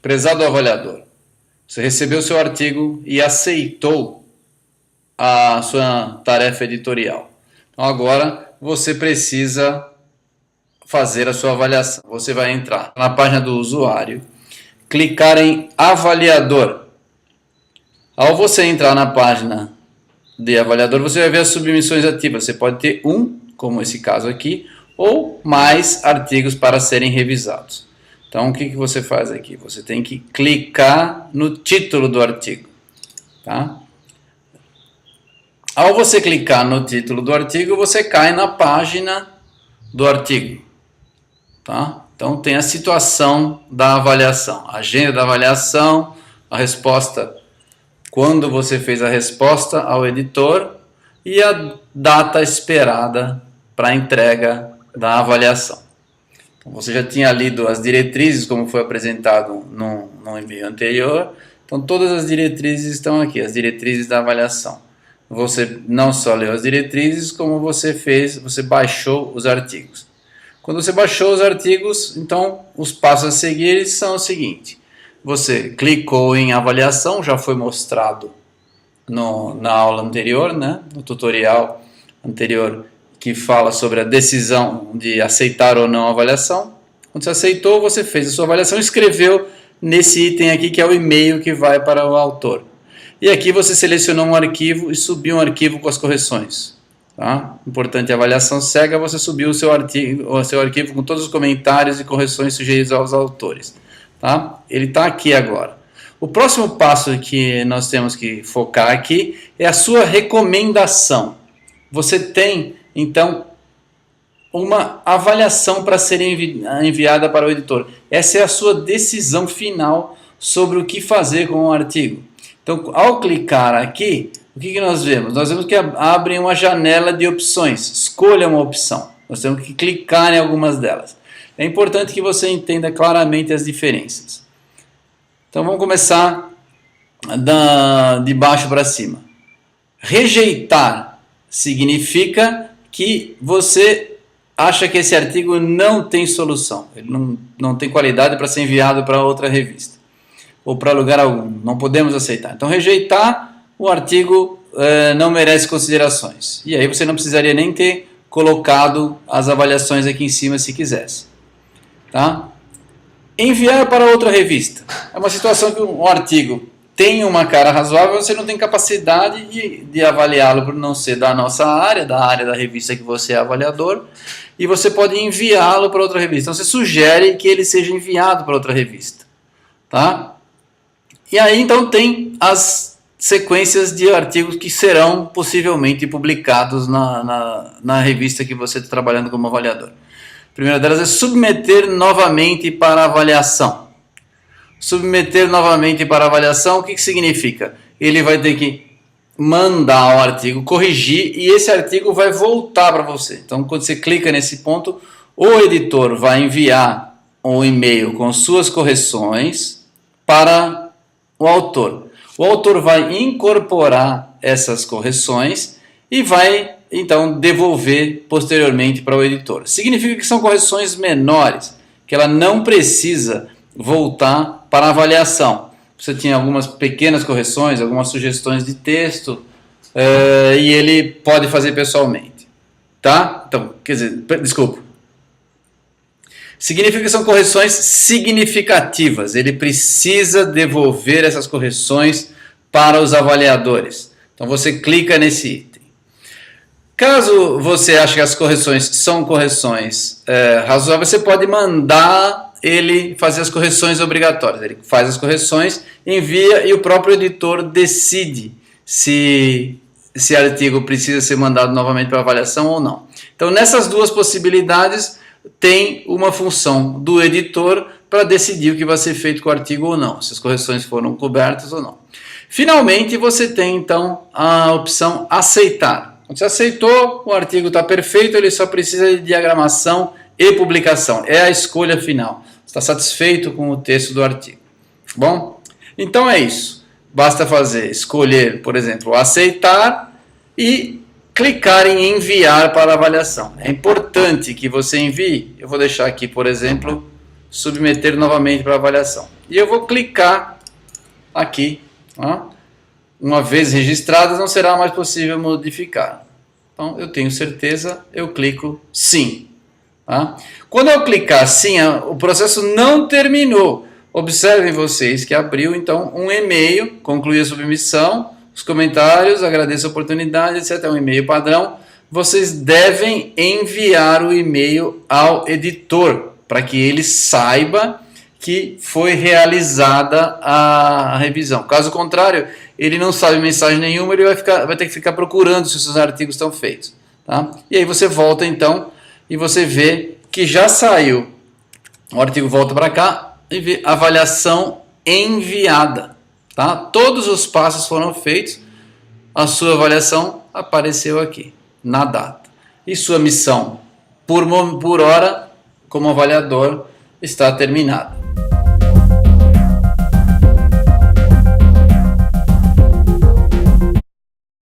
Prezado avaliador, você recebeu seu artigo e aceitou a sua tarefa editorial. Então agora você precisa fazer a sua avaliação. Você vai entrar na página do usuário, clicar em avaliador. Ao você entrar na página de avaliador, você vai ver as submissões ativas. Você pode ter um, como esse caso aqui, ou mais artigos para serem revisados. Então, o que você faz aqui? Você tem que clicar no título do artigo. Tá? Ao você clicar no título do artigo, você cai na página do artigo. Tá? Então, tem a situação da avaliação, a agenda da avaliação, a resposta, quando você fez a resposta ao editor e a data esperada para a entrega da avaliação. Então, você já tinha lido as diretrizes, como foi apresentado no e-mail anterior. Então, todas as diretrizes estão aqui, as diretrizes da avaliação. Você não só leu as diretrizes, como você baixou os artigos. Quando você baixou os artigos, então, os passos a seguir são o seguinte. Você clicou em avaliação, já foi mostrado na aula anterior, né? No tutorial anterior, que fala sobre a decisão de aceitar ou não a avaliação. Quando você aceitou, você fez a sua avaliação e escreveu nesse item aqui, que é o e-mail que vai para o autor. E aqui você selecionou um arquivo e subiu um arquivo com as correções. Tá? Importante, a avaliação cega, você subiu o seu arquivo com todos os comentários e correções sugeridos aos autores. Tá? Ele está aqui agora. O próximo passo que nós temos que focar aqui é a sua recomendação. Você tem, então, uma avaliação para ser enviada para o editor. Essa é a sua decisão final sobre o que fazer com o artigo. Então, ao clicar aqui, o que nós vemos? Nós vemos que abre uma janela de opções. Escolha uma opção. Nós temos que clicar em algumas delas. É importante que você entenda claramente as diferenças. Então, vamos começar de baixo para cima. Rejeitar significa que você acha que esse artigo não tem solução. Ele não tem qualidade para ser enviado para outra revista. Ou para lugar algum. Não podemos aceitar. Então, rejeitar, o artigo não merece considerações. E aí você não precisaria nem ter colocado as avaliações aqui em cima se quisesse. Tá? Enviar para outra revista. É uma situação que um artigo tem uma cara razoável, você não tem capacidade de avaliá-lo por não ser da nossa área, da área da revista que você é avaliador, e você pode enviá-lo para outra revista. Então você sugere que ele seja enviado para outra revista. Tá? E aí então tem as sequências de artigos que serão possivelmente publicados na revista que você está trabalhando como avaliador. A primeira delas é submeter novamente para avaliação. Submeter novamente para avaliação, o que significa? Ele vai ter que mandar o artigo, corrigir, e esse artigo vai voltar para você. Então, quando você clica nesse ponto, o editor vai enviar um e-mail com suas correções para o autor. O autor vai incorporar essas correções e vai então devolver posteriormente para o editor. Significa que são correções menores, que ela não precisa voltar para a avaliação. Você tinha algumas pequenas correções, algumas sugestões de texto, e ele pode fazer pessoalmente. Tá? Então, quer dizer, desculpa. Significa que são correções significativas. Ele precisa devolver essas correções para os avaliadores. Então você clica nesse item. Caso você ache que as correções são correções razoáveis, você pode mandar ele fazer as correções obrigatórias. Ele faz as correções, envia e o próprio editor decide se esse artigo precisa ser mandado novamente para avaliação ou não. Então, nessas duas possibilidades, tem uma função do editor para decidir o que vai ser feito com o artigo ou não, se as correções foram cobertas ou não. Finalmente, você tem então a opção aceitar. Quando você aceitou, o artigo está perfeito, ele só precisa de diagramação e publicação. É a escolha final. Está satisfeito com o texto do artigo. Bom, então é isso. Basta escolher, por exemplo, aceitar e clicar em enviar para avaliação. É importante que você envie. Eu vou deixar aqui, por exemplo, submeter novamente para avaliação. E eu vou clicar aqui. Tá? Uma vez registradas, não será mais possível modificar. Então, eu tenho certeza, eu clico sim. Tá? Quando eu clicar sim, o processo não terminou. Observem vocês que abriu então um e-mail, conclui a submissão, os comentários, agradeço a oportunidade, etc. É um e-mail padrão. Vocês devem enviar o e-mail ao editor, para que ele saiba que foi realizada a revisão. Caso contrário, ele não sabe mensagem nenhuma, ele vai ter que ficar procurando se os seus artigos estão feitos. Tá? E aí você volta então e você vê que já saiu. O artigo volta para cá e vê avaliação enviada. Tá? Todos os passos foram feitos, a sua avaliação apareceu aqui, na data. E sua missão por hora, como avaliador, está terminada.